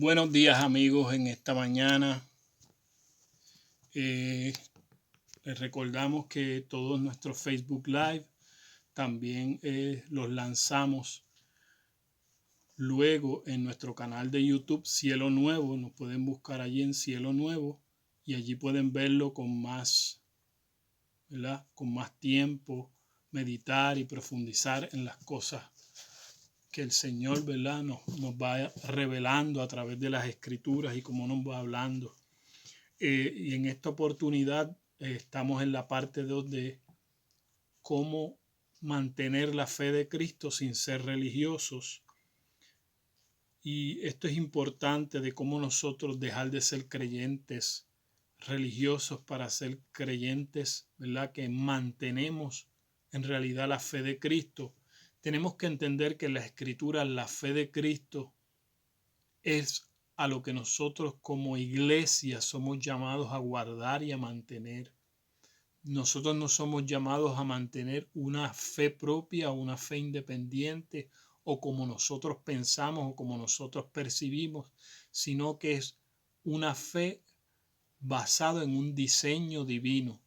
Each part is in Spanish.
Buenos días amigos, en esta mañana les recordamos que todos nuestros Facebook Live también los lanzamos luego en nuestro canal de YouTube Cielo Nuevo. Nos pueden buscar allí en Cielo Nuevo y allí pueden verlo con más, ¿verdad? Con más tiempo, meditar y profundizar en las cosas que el Señor, ¿verdad? Nos va revelando a través de las escrituras y cómo nos va hablando. Y en esta oportunidad estamos en la parte 2 de cómo mantener la fe de Cristo sin ser religiosos. Y esto es importante de cómo nosotros dejar de ser creyentes religiosos para ser creyentes, ¿verdad? Que mantenemos en realidad la fe de Cristo. Tenemos que entender que en la Escritura la fe de Cristo es a lo que nosotros como iglesia somos llamados a guardar y a mantener. Nosotros no somos llamados a mantener una fe propia, una fe independiente o como nosotros pensamos o como nosotros percibimos, sino que es una fe basada en un diseño divino.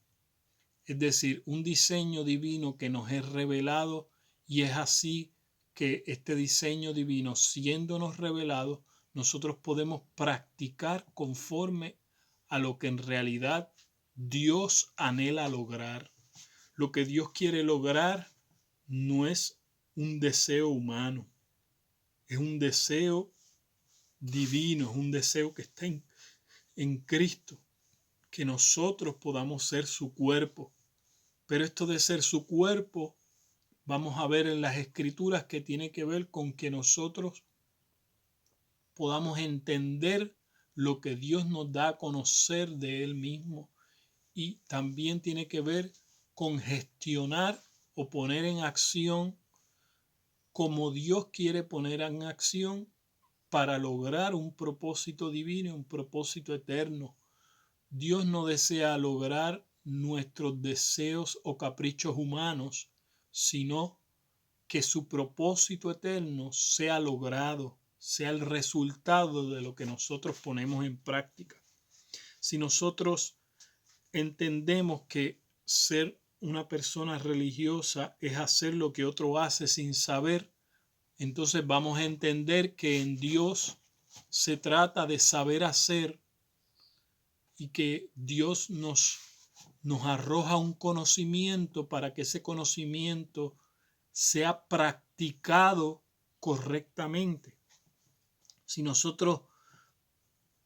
Es decir, un diseño divino que nos es revelado, y es así que este diseño divino, siéndonos revelado, nosotros podemos practicar conforme a lo que en realidad Dios anhela lograr. Lo que Dios quiere lograr no es un deseo humano, es un deseo divino, es un deseo que está en Cristo, que nosotros podamos ser su cuerpo. Pero esto de ser su cuerpo, vamos a ver en las escrituras que tiene que ver con que nosotros podamos entender lo que Dios nos da a conocer de Él mismo, y también tiene que ver con gestionar o poner en acción como Dios quiere poner en acción para lograr un propósito divino, un propósito eterno. Dios no desea lograr nuestros deseos o caprichos humanos, sino que su propósito eterno sea logrado, sea el resultado de lo que nosotros ponemos en práctica. Si nosotros entendemos que ser una persona religiosa es hacer lo que otro hace sin saber, entonces vamos a entender que en Dios se trata de saber hacer, y que Dios nos arroja un conocimiento para que ese conocimiento sea practicado correctamente. Si nosotros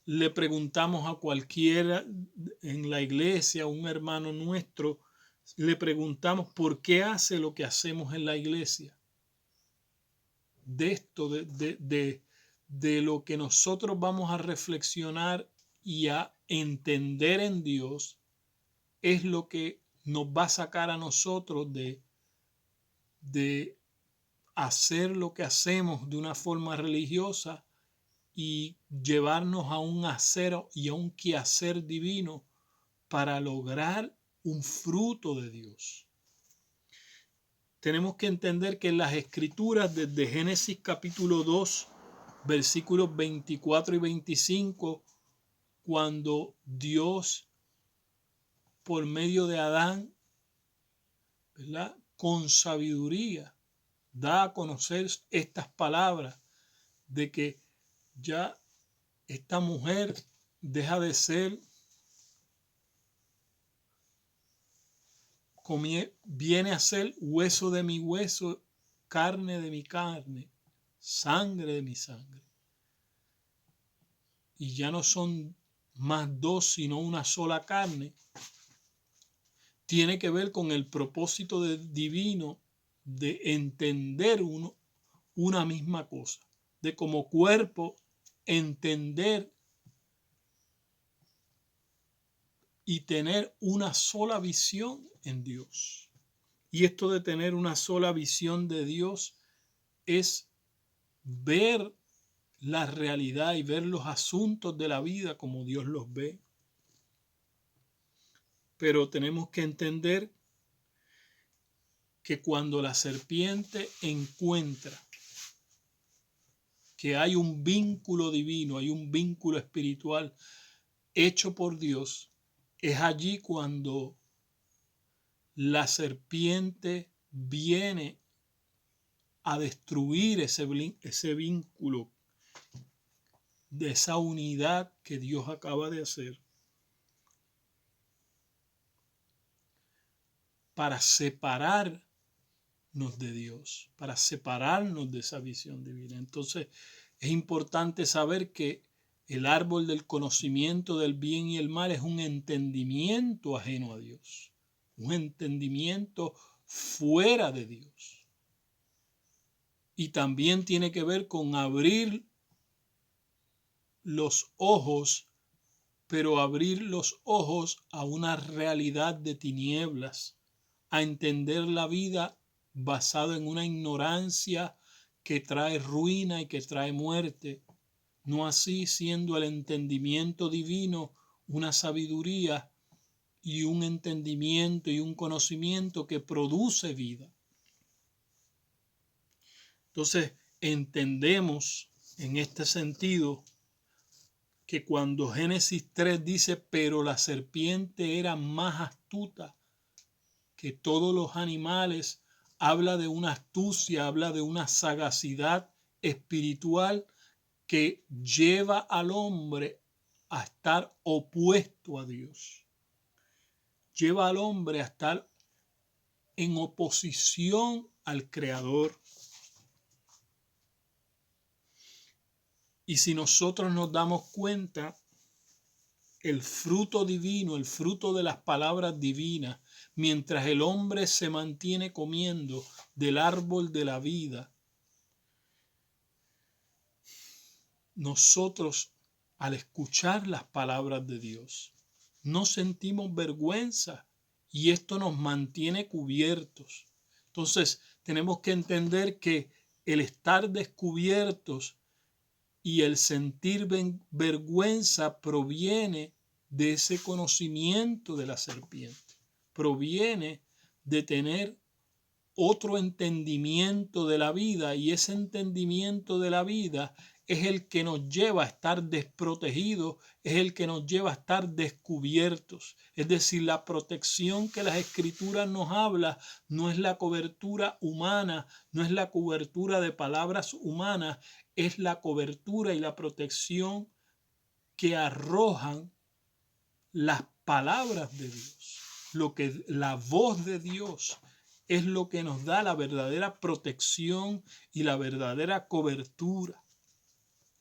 le preguntamos a cualquiera en la iglesia, un hermano nuestro, le preguntamos por qué hace lo que hacemos en la iglesia. De esto, de lo que nosotros vamos a reflexionar y a entender en Dios, es lo que nos va a sacar a nosotros de hacer lo que hacemos de una forma religiosa y llevarnos a un hacer y a un quehacer divino para lograr un fruto de Dios. Tenemos que entender que en las escrituras, desde Génesis capítulo 2, versículos 24 y 25, cuando Dios, por medio de Adán, ¿verdad?, con sabiduría, da a conocer estas palabras de que ya esta mujer deja de ser, viene a ser hueso de mi hueso, carne de mi carne, sangre de mi sangre. Y ya no son más dos, sino una sola carne. Tiene que ver con el propósito divino de entender una misma cosa, de como cuerpo entender y tener una sola visión en Dios. Y esto de tener una sola visión de Dios es ver la realidad y ver los asuntos de la vida como Dios los ve. Pero tenemos que entender que cuando la serpiente encuentra que hay un vínculo divino, hay un vínculo espiritual hecho por Dios, es allí cuando la serpiente viene a destruir ese vínculo de esa unidad que Dios acaba de hacer para separarnos de Dios, para separarnos de esa visión divina. Entonces es importante saber que el árbol del conocimiento del bien y el mal es un entendimiento ajeno a Dios, un entendimiento fuera de Dios. Y también tiene que ver con abrir los ojos, pero abrir los ojos a una realidad de tinieblas, a entender la vida basada en una ignorancia que trae ruina y que trae muerte, no así siendo el entendimiento divino una sabiduría y un entendimiento y un conocimiento que produce vida. Entonces entendemos en este sentido que cuando Génesis 3 dice, pero la serpiente era más astuta que todos los animales, habla de una astucia, habla de una sagacidad espiritual que lleva al hombre a estar opuesto a Dios. Lleva al hombre a estar en oposición al Creador. Y si nosotros nos damos cuenta, el fruto divino, el fruto de las palabras divinas, mientras el hombre se mantiene comiendo del árbol de la vida, nosotros al escuchar las palabras de Dios no sentimos vergüenza y esto nos mantiene cubiertos. Entonces tenemos que entender que el estar descubiertos y el sentir vergüenza proviene de ese conocimiento de la serpiente, proviene de tener otro entendimiento de la vida, y ese entendimiento de la vida es el que nos lleva a estar desprotegidos, es el que nos lleva a estar descubiertos. Es decir, la protección que las Escrituras nos habla no es la cobertura humana, no es la cobertura de palabras humanas, es la cobertura y la protección que arrojan las palabras de Dios. La voz de Dios es lo que nos da la verdadera protección y la verdadera cobertura.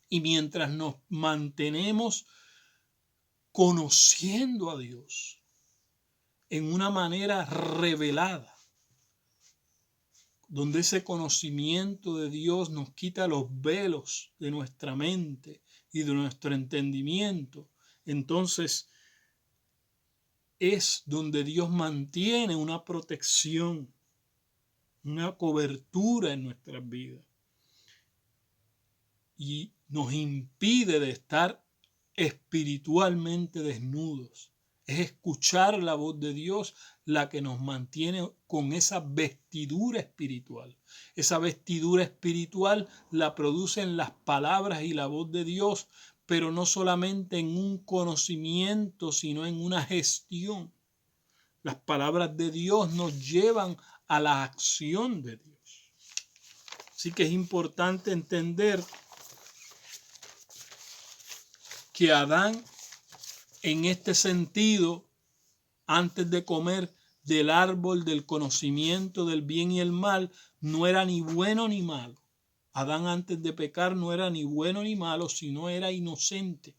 Y mientras nos mantenemos conociendo a Dios en una manera revelada, donde ese conocimiento de Dios nos quita los velos de nuestra mente y de nuestro entendimiento, entonces es donde Dios mantiene una protección, una cobertura en nuestras vidas y nos impide de estar espiritualmente desnudos. Es escuchar la voz de Dios la que nos mantiene con esa vestidura espiritual. Esa vestidura espiritual la producen las palabras y la voz de Dios, pero no solamente en un conocimiento, sino en una gestión. Las palabras de Dios nos llevan a la acción de Dios. Así que es importante entender que Adán, en este sentido, antes de comer del árbol del conocimiento del bien y el mal, no era ni bueno ni malo. Adán, antes de pecar, no era ni bueno ni malo, sino era inocente.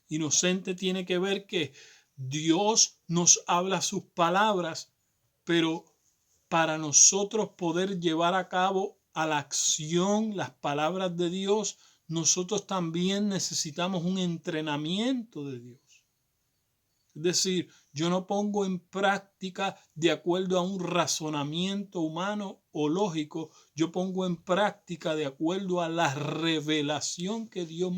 Inocente tiene que ver que Dios nos habla sus palabras, pero para nosotros poder llevar a cabo a la acción las palabras de Dios, nosotros también necesitamos un entrenamiento de Dios. Es decir, yo no pongo en práctica de acuerdo a un razonamiento humano o lógico, yo pongo en práctica de acuerdo a la revelación que Dios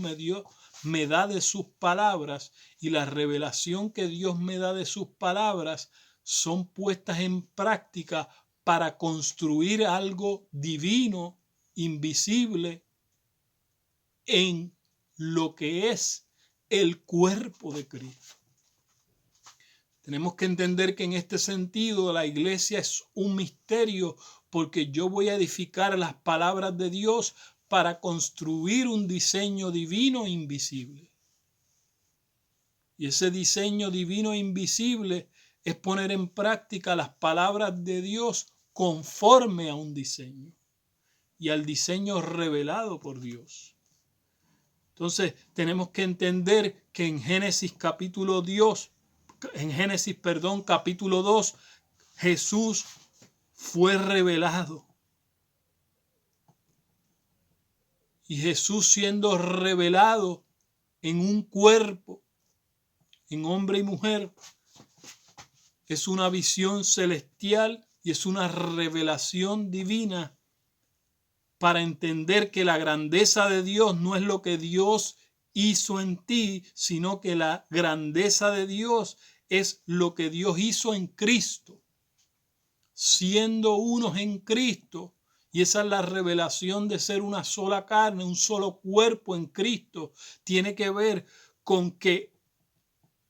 me da de sus palabras, y la revelación que Dios me da de sus palabras son puestas en práctica para construir algo divino invisible en lo que es el cuerpo de Cristo. Tenemos que entender que en este sentido la iglesia es un misterio, porque yo voy a edificar las palabras de Dios para construir un diseño divino invisible. Y ese diseño divino invisible es poner en práctica las palabras de Dios conforme a un diseño y al diseño revelado por Dios. Entonces tenemos que entender que en Génesis capítulo 2, Jesús fue revelado. Y Jesús siendo revelado en un cuerpo, en hombre y mujer, es una visión celestial y es una revelación divina para entender que la grandeza de Dios no es lo que Dios hizo en ti, sino que la grandeza de Dios es lo que Dios hizo en Cristo, siendo unos en Cristo. Y esa es la revelación de ser una sola carne, un solo cuerpo en Cristo. Tiene que ver con que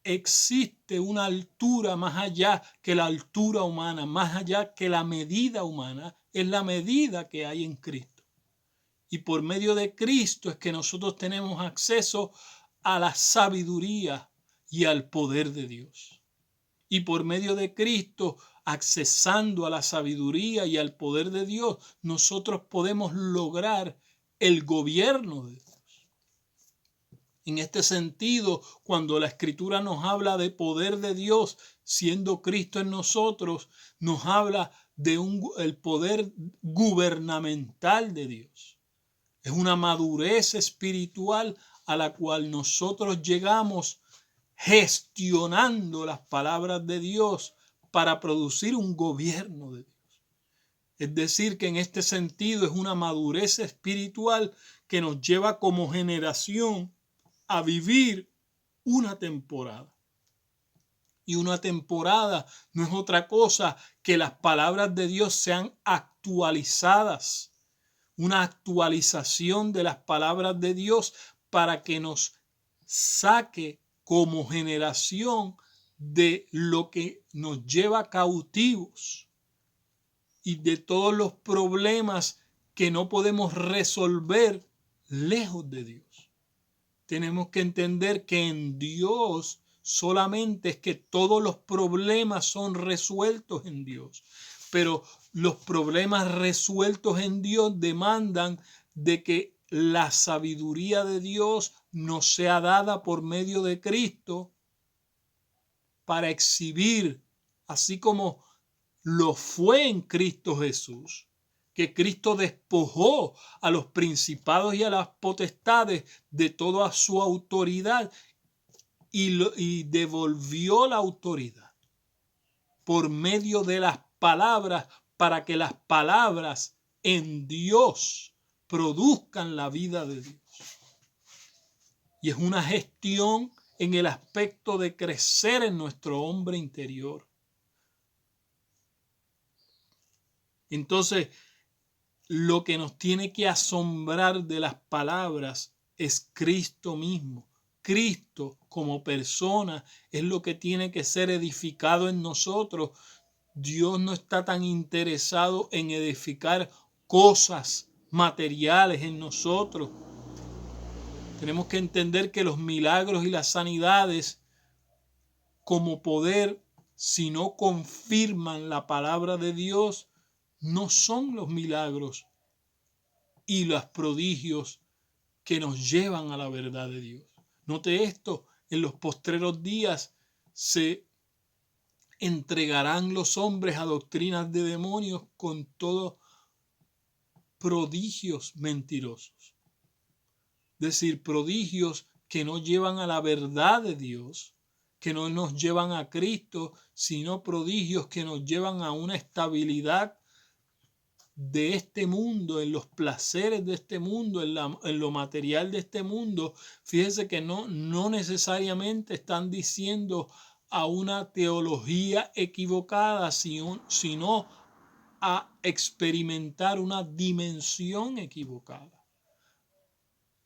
existe una altura más allá que la altura humana, más allá que la medida humana, es la medida que hay en Cristo. Y por medio de Cristo es que nosotros tenemos acceso a la sabiduría y al poder de Dios. Y por medio de Cristo, accesando a la sabiduría y al poder de Dios, nosotros podemos lograr el gobierno de Dios. En este sentido, cuando la Escritura nos habla de poder de Dios, siendo Cristo en nosotros, nos habla de el poder gubernamental de Dios. Es una madurez espiritual a la cual nosotros llegamos gestionando las palabras de Dios para producir un gobierno de Dios. Es decir, que en este sentido es una madurez espiritual que nos lleva como generación a vivir una temporada. Y una temporada no es otra cosa que las palabras de Dios sean actualizadas. Una actualización de las palabras de Dios para que nos saque como generación de lo que nos lleva cautivos y de todos los problemas que no podemos resolver lejos de Dios. Tenemos que entender que en Dios solamente es que todos los problemas son resueltos en Dios. Pero los problemas resueltos en Dios demandan de que la sabiduría de Dios nos sea dada por medio de Cristo para exhibir, así como lo fue en Cristo Jesús, que Cristo despojó a los principados y a las potestades de toda su autoridad y devolvió la autoridad por medio de las palabras, para que las palabras en Dios produzcan la vida de Dios. Y es una gestión en el aspecto de crecer en nuestro hombre interior. Entonces, lo que nos tiene que asombrar de las palabras es Cristo mismo. Cristo como persona es lo que tiene que ser edificado en nosotros. Dios no está tan interesado en edificar cosas materiales en nosotros. Tenemos que entender que los milagros y las sanidades como poder, si no confirman la palabra de Dios, no son los milagros y los prodigios que nos llevan a la verdad de Dios. Note esto, en los postreros días se entregarán los hombres a doctrinas de demonios con todos prodigios mentirosos. Es decir, prodigios que no llevan a la verdad de Dios, que no nos llevan a Cristo, sino prodigios que nos llevan a una estabilidad de este mundo, en los placeres de este mundo, en lo material de este mundo. Fíjese que no necesariamente están diciendo a una teología equivocada, sino a experimentar una dimensión equivocada.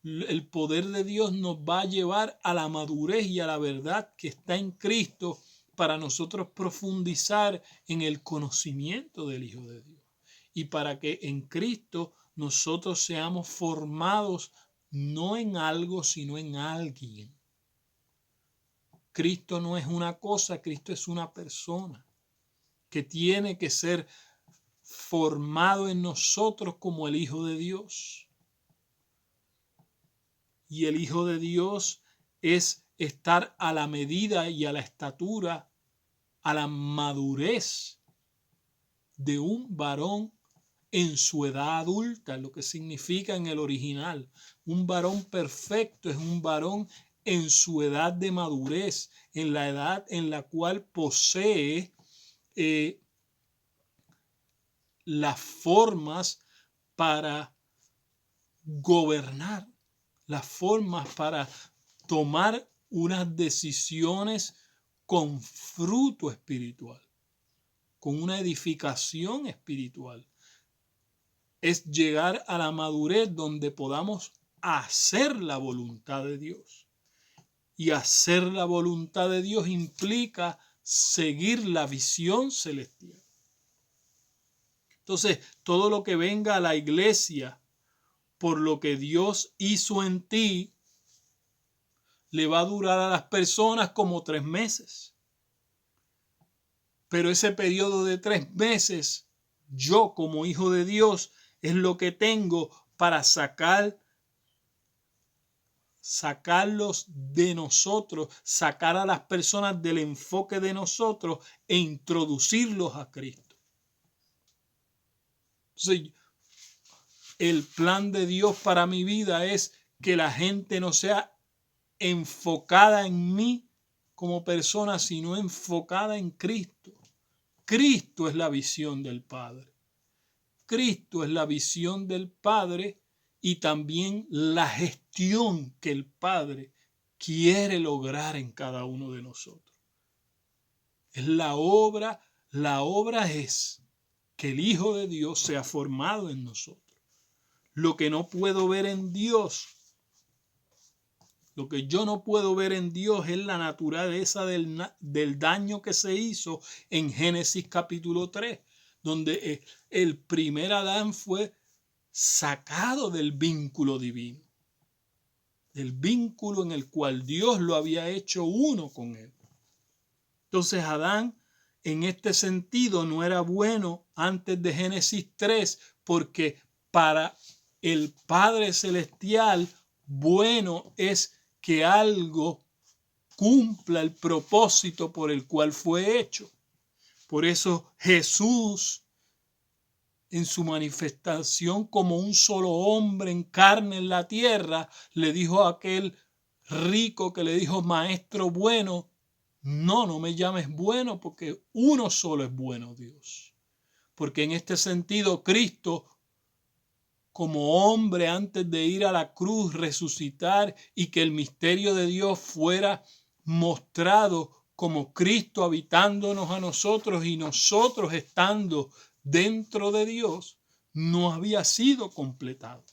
El poder de Dios nos va a llevar a la madurez y a la verdad que está en Cristo para nosotros profundizar en el conocimiento del Hijo de Dios. Y para que en Cristo nosotros seamos formados no en algo, sino en alguien. Cristo no es una cosa, Cristo es una persona que tiene que ser formado en nosotros como el Hijo de Dios. Y el Hijo de Dios es estar a la medida y a la estatura, a la madurez de un varón en su edad adulta, lo que significa en el original. Un varón perfecto es un varón en su edad de madurez, en la edad en la cual posee las formas para gobernar, las formas para tomar unas decisiones con fruto espiritual, con una edificación espiritual. Es llegar a la madurez donde podamos hacer la voluntad de Dios. Y hacer la voluntad de Dios implica seguir la visión celestial. Entonces, todo lo que venga a la iglesia por lo que Dios hizo en ti, le va a durar a las personas como 3 meses. Pero ese periodo de 3 meses, yo como hijo de Dios, es lo que tengo para sacarlos de nosotros, sacar a las personas del enfoque de nosotros e introducirlos a Cristo. Entonces, el plan de Dios para mi vida es que la gente no sea enfocada en mí como persona, sino enfocada en Cristo. Cristo es la visión del Padre. Cristo es la visión del Padre y también la gestión que el Padre quiere lograr en cada uno de nosotros. Es la obra es que el Hijo de Dios sea formado en nosotros. Lo que no puedo ver en Dios, lo que yo no puedo ver en Dios es la naturaleza del daño que se hizo en Génesis capítulo 3, donde el primer Adán fue sacado del vínculo divino, del vínculo en el cual Dios lo había hecho uno con él. Entonces Adán en este sentido no era bueno antes de Génesis 3, porque para el Padre Celestial bueno es que algo cumpla el propósito por el cual fue hecho. Por eso Jesús, en su manifestación como un solo hombre en carne en la tierra, le dijo a aquel rico que le dijo, maestro bueno, no me llames bueno, porque uno solo es bueno, Dios. Porque en este sentido Cristo, como hombre antes de ir a la cruz, resucitar y que el misterio de Dios fuera mostrado como Cristo habitándonos a nosotros y nosotros estando dentro de Dios, no había sido completado.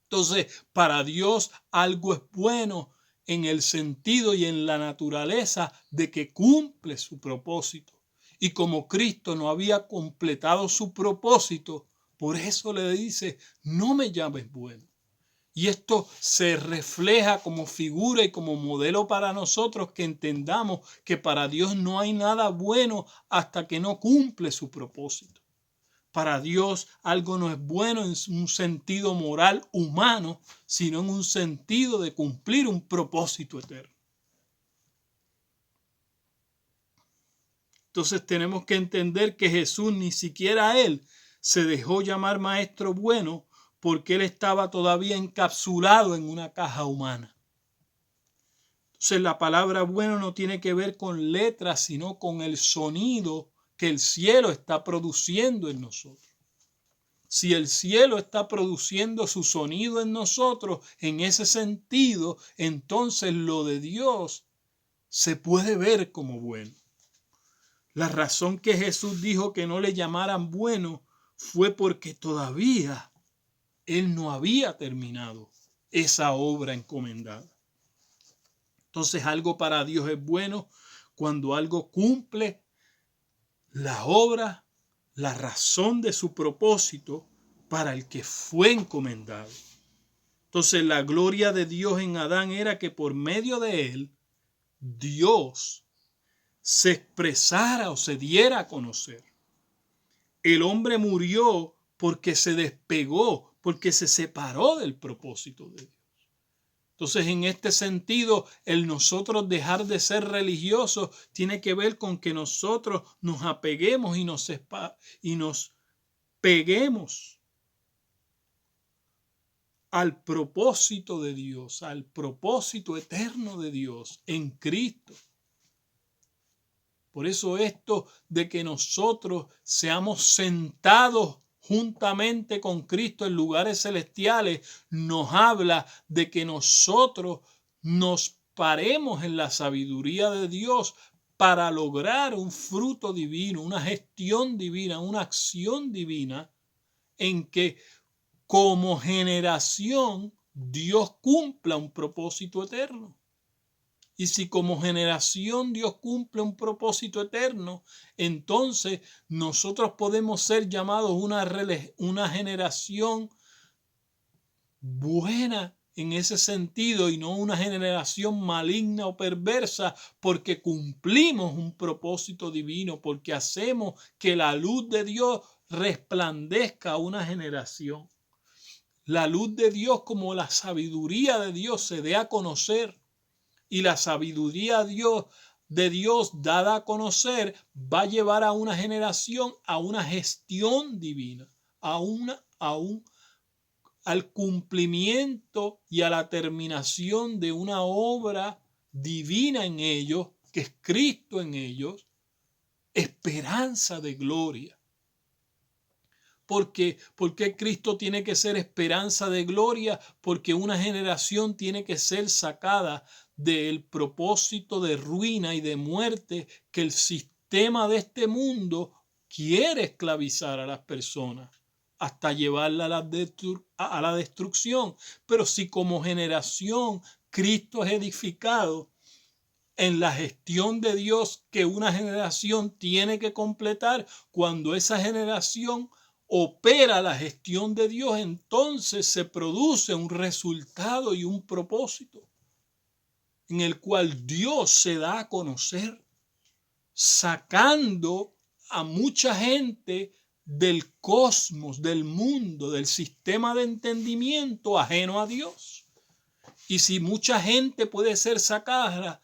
Entonces, para Dios algo es bueno en el sentido y en la naturaleza de que cumple su propósito. Y como Cristo no había completado su propósito, por eso le dice, no me llames bueno. Y esto se refleja como figura y como modelo para nosotros, que entendamos que para Dios no hay nada bueno hasta que no cumple su propósito. Para Dios algo no es bueno en un sentido moral humano, sino en un sentido de cumplir un propósito eterno. Entonces tenemos que entender que Jesús, ni siquiera él, se dejó llamar maestro bueno, porque él estaba todavía encapsulado en una caja humana. Entonces la palabra bueno no tiene que ver con letras, sino con el sonido que el cielo está produciendo en nosotros. Si el cielo está produciendo su sonido en nosotros, en ese sentido, entonces lo de Dios se puede ver como bueno. La razón que Jesús dijo que no le llamaran bueno fue porque todavía él no había terminado esa obra encomendada. Entonces, algo para Dios es bueno cuando algo cumple la obra, la razón de su propósito para el que fue encomendado. Entonces, la gloria de Dios en Adán era que por medio de él, Dios se expresara o se diera a conocer. El hombre murió porque se despegó, porque se separó del propósito de Dios. Entonces, en este sentido, el nosotros dejar de ser religiosos tiene que ver con que nosotros nos apeguemos y nos peguemos al propósito de Dios, al propósito eterno de Dios en Cristo. Por eso esto de que nosotros seamos sentados juntamente con Cristo en lugares celestiales nos habla de que nosotros nos paremos en la sabiduría de Dios para lograr un fruto divino, una gestión divina, una acción divina en que como generación Dios cumpla un propósito eterno. Y si como generación Dios cumple un propósito eterno, entonces nosotros podemos ser llamados una generación buena en ese sentido y no una generación maligna o perversa, porque cumplimos un propósito divino, porque hacemos que la luz de Dios resplandezca a una generación. La luz de Dios, como la sabiduría de Dios, se dé a conocer. Y la sabiduría de Dios dada a conocer va a llevar a una generación a una gestión divina, al cumplimiento y a la terminación de una obra divina en ellos, que es Cristo en ellos, esperanza de gloria. ¿Por qué Cristo tiene que ser esperanza de gloria? Porque una generación tiene que ser sacada del propósito de ruina y de muerte que el sistema de este mundo quiere esclavizar a las personas hasta llevarla a la destrucción. Pero si como generación Cristo es edificado en la gestión de Dios que una generación tiene que completar, cuando esa generación opera la gestión de Dios, entonces se produce un resultado y un propósito en el cual Dios se da a conocer, sacando a mucha gente del cosmos, del mundo, del sistema de entendimiento ajeno a Dios. Y si mucha gente puede ser sacada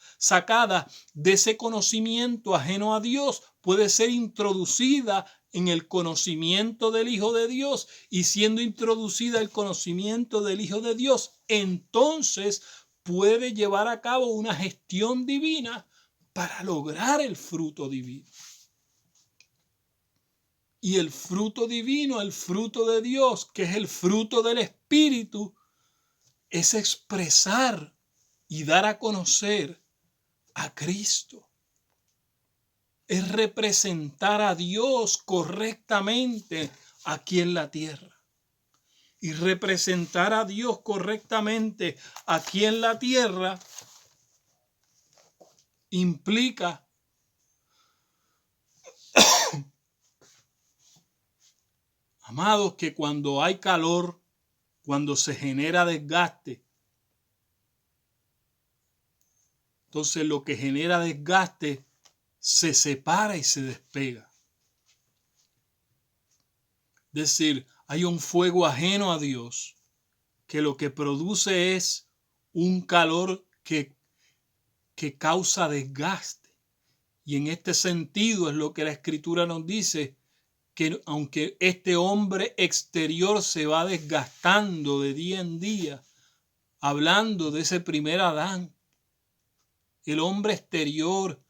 de ese conocimiento ajeno a Dios, puede ser introducida en el conocimiento del Hijo de Dios, y siendo introducida el conocimiento del Hijo de Dios, entonces puede llevar a cabo una gestión divina para lograr el fruto divino. Y el fruto divino, el fruto de Dios, que es el fruto del Espíritu, es expresar y dar a conocer a Cristo. Es representar a Dios correctamente aquí en la tierra. Y representar a Dios correctamente aquí en la tierra implica amados, que cuando hay calor, cuando se genera desgaste, entonces lo que genera desgaste se separa y se despega. Es decir, hay un fuego ajeno a Dios que lo que produce es un calor que causa desgaste. Y en este sentido es lo que la Escritura nos dice, que aunque este hombre exterior se va desgastando de día en día, hablando de ese primer Adán, el hombre exterior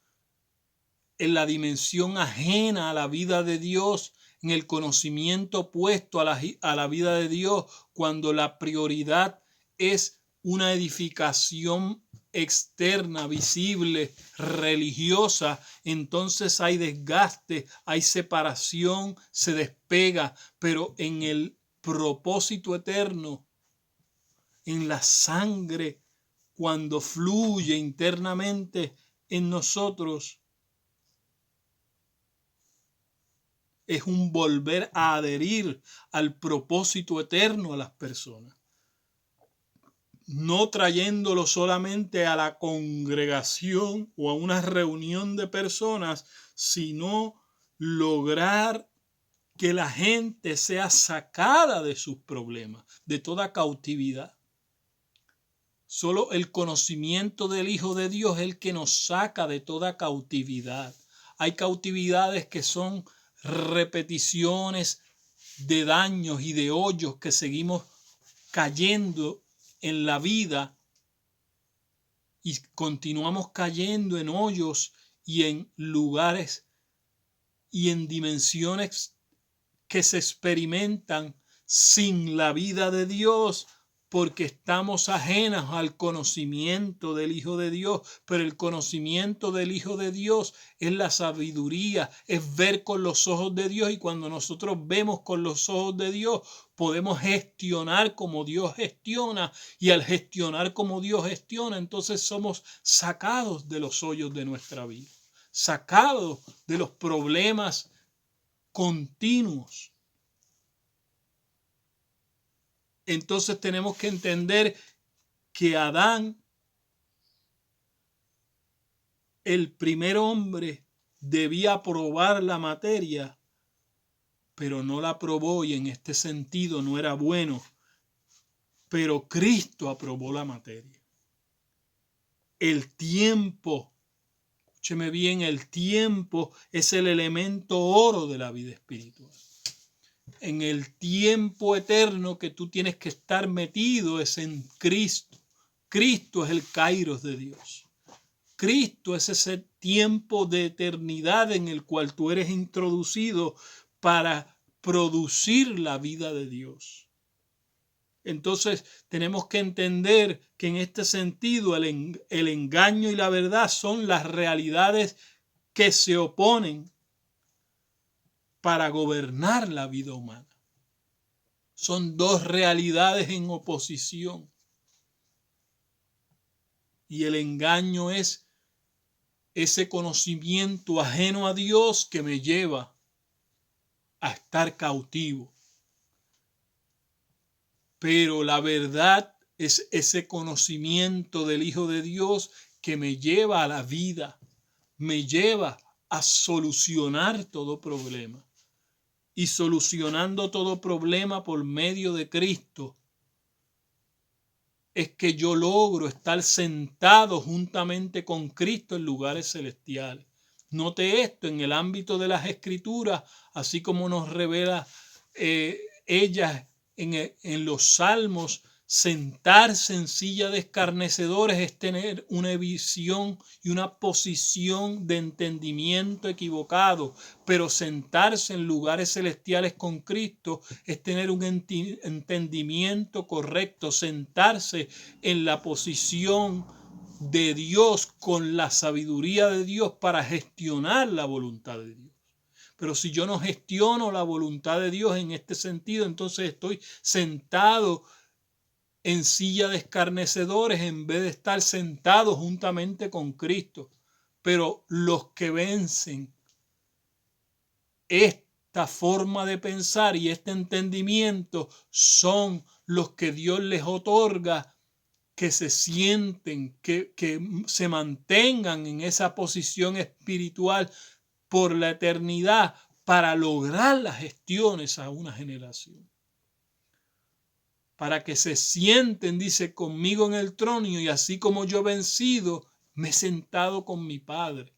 en la dimensión ajena a la vida de Dios, en el conocimiento opuesto a la vida de Dios, cuando la prioridad es una edificación externa, visible, religiosa, entonces hay desgaste, hay separación, se despega, pero en el propósito eterno, en la sangre, cuando fluye internamente en nosotros, es un volver a adherir al propósito eterno a las personas. No trayéndolo solamente a la congregación o a una reunión de personas, sino lograr que la gente sea sacada de sus problemas, de toda cautividad. Solo el conocimiento del Hijo de Dios es el que nos saca de toda cautividad. Hay cautividades que son repeticiones de daños y de hoyos que seguimos cayendo en la vida y continuamos cayendo en hoyos y en lugares y en dimensiones que se experimentan sin la vida de Dios, porque estamos ajenos al conocimiento del Hijo de Dios. Pero el conocimiento del Hijo de Dios es la sabiduría, es ver con los ojos de Dios, y cuando nosotros vemos con los ojos de Dios, podemos gestionar como Dios gestiona, y al gestionar como Dios gestiona, entonces somos sacados de los hoyos de nuestra vida, sacados de los problemas continuos. Entonces tenemos que entender que Adán, el primer hombre, debía probar la materia, pero no la probó, y en este sentido no era bueno. Pero Cristo aprobó la materia. El tiempo, escúcheme bien, el tiempo es el elemento oro de la vida espiritual. En el tiempo eterno que tú tienes que estar metido es en Cristo. Cristo es el kairos de Dios. Cristo es ese tiempo de eternidad en el cual tú eres introducido para producir la vida de Dios. Entonces tenemos que entender que en este sentido el engaño y la verdad son las realidades que se oponen para gobernar la vida humana. Son dos realidades en oposición. Y el engaño es ese conocimiento ajeno a Dios que me lleva a estar cautivo. Pero la verdad es ese conocimiento del Hijo de Dios que me lleva a la vida, me lleva a solucionar todo problema. Y solucionando todo problema por medio de Cristo, es que yo logro estar sentado juntamente con Cristo en lugares celestiales. Note esto en el ámbito de las Escrituras, así como nos revela ella en los Salmos. Sentarse en silla de escarnecedores es tener una visión y una posición de entendimiento equivocado, pero sentarse en lugares celestiales con Cristo es tener un entendimiento correcto, sentarse en la posición de Dios con la sabiduría de Dios para gestionar la voluntad de Dios. Pero si yo no gestiono la voluntad de Dios en este sentido, entonces estoy sentado en silla de escarnecedores en vez de estar sentado juntamente con Cristo. Pero los que vencen esta forma de pensar y este entendimiento son los que Dios les otorga que se sienten, que se mantengan en esa posición espiritual por la eternidad para lograr las gestiones a una generación. Para que se sienten, dice, conmigo en el trono, y así como yo he vencido, me he sentado con mi Padre.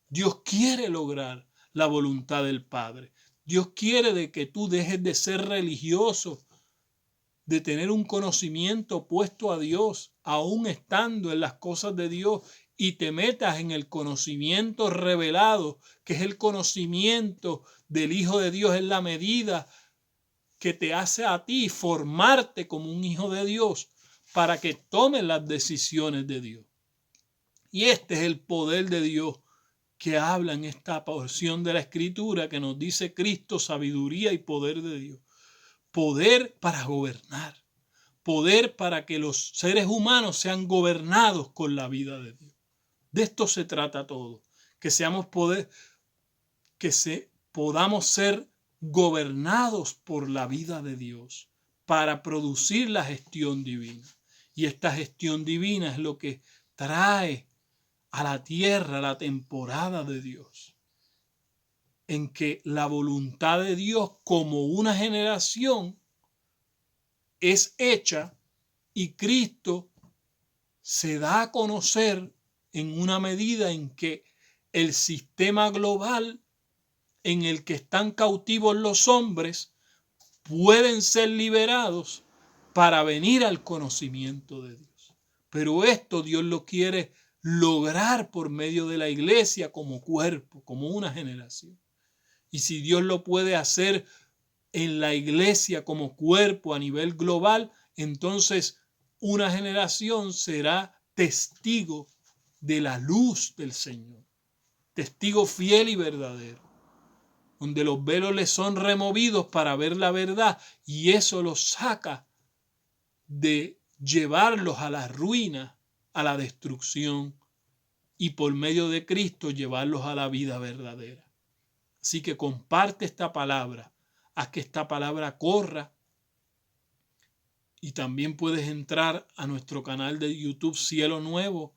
Dios quiere lograr la voluntad del Padre. Dios quiere de que tú dejes de ser religioso, de tener un conocimiento opuesto a Dios, aún estando en las cosas de Dios, y te metas en el conocimiento revelado, que es el conocimiento del Hijo de Dios en la medida que te hace a ti formarte como un hijo de Dios para que tomes las decisiones de Dios. Y este es el poder de Dios que habla en esta porción de la Escritura que nos dice Cristo, sabiduría y poder de Dios. Poder para gobernar. Poder para que los seres humanos sean gobernados con la vida de Dios. De esto se trata todo. Que seamos poder, podamos ser gobernados por la vida de Dios para producir la gestión divina. Y esta gestión divina es lo que trae a la tierra la temporada de Dios, en que la voluntad de Dios como una generación es hecha y Cristo se da a conocer en una medida en que el sistema global en el que están cautivos los hombres pueden ser liberados para venir al conocimiento de Dios. Pero esto Dios lo quiere lograr por medio de la iglesia como cuerpo, como una generación. Y si Dios lo puede hacer en la iglesia como cuerpo a nivel global, entonces una generación será testigo de la luz del Señor, testigo fiel y verdadero, donde los velos les son removidos para ver la verdad, y eso los saca de llevarlos a la ruina, a la destrucción, y por medio de Cristo llevarlos a la vida verdadera. Así que comparte esta palabra, haz que esta palabra corra, y también puedes entrar a nuestro canal de YouTube Cielo Nuevo